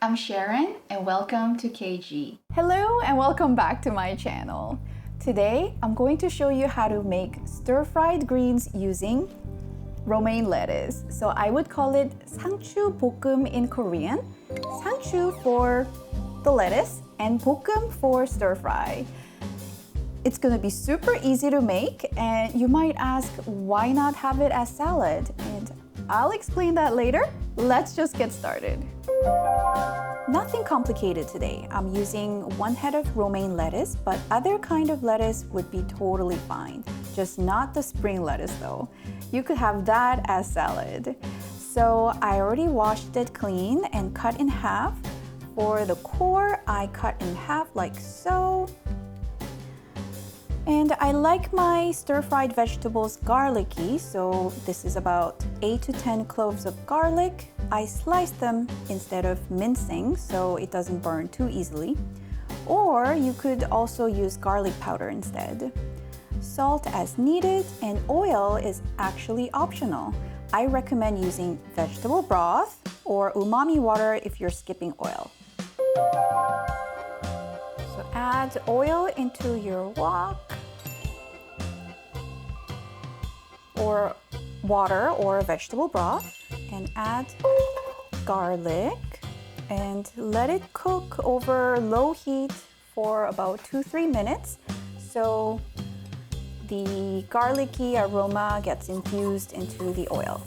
I'm Sharon and welcome to KG. Hello and welcome back to my channel. Today, I'm going to show you how to make stir-fried greens using romaine lettuce. So I would call it 상추 볶음 in Korean. 상추 for the lettuce and 볶음 for stir-fry. It's gonna be super easy to make, and you might ask, why not have it as salad? And I'll explain that later. Let's just get started. Nothing complicated today. I'm using 1 head of romaine lettuce, but other kind of lettuce would be totally fine. Just not the spring lettuce though. You could have that as salad. So I already washed it clean and cut in half. For the core, I cut in half like so. And I like my stir-fried vegetables garlicky, so this is about 8 to 10 cloves of garlic. I slice them instead of mincing so it doesn't burn too easily. Or you could also use garlic powder instead. Salt as needed, and oil is actually optional. I recommend using vegetable broth or umami water if you're skipping oil. So add oil into your wok or water or vegetable broth, and add garlic and let it cook over low heat for about 2-3 minutes so the garlicky aroma gets infused into the oil.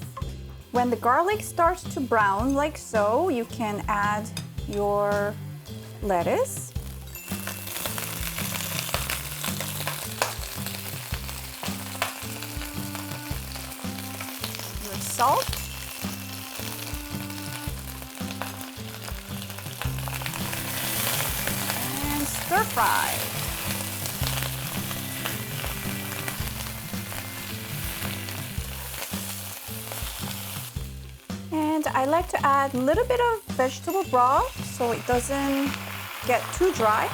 When the garlic starts to brown like so, you can add your lettuce. Salt, and stir fry. And I like to add a little bit of vegetable broth so it doesn't get too dry.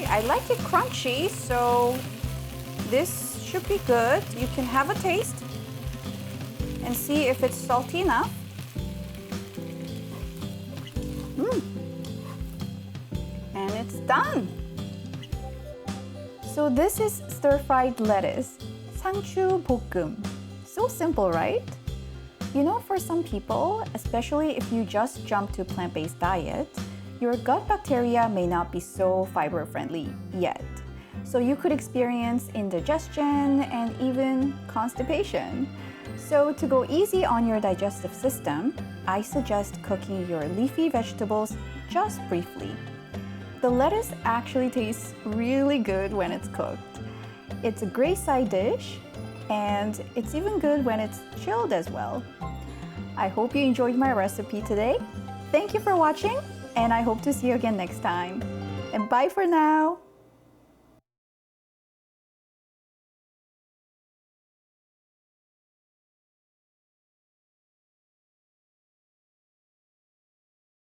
I like it crunchy, so this should be good. You can have a taste and see if it's salty enough. And it's done. So this is stir-fried lettuce, 상추 볶음. So simple, right? You know, for some people, especially if you just jump to plant-based diet, your gut bacteria may not be so fiber-friendly yet. So you could experience indigestion and even constipation. So to go easy on your digestive system, I suggest cooking your leafy vegetables just briefly. The lettuce actually tastes really good when it's cooked. It's a great side dish, and it's even good when it's chilled as well. I hope you enjoyed my recipe today. Thank you for watching, and I hope to see you again next time. And bye for now!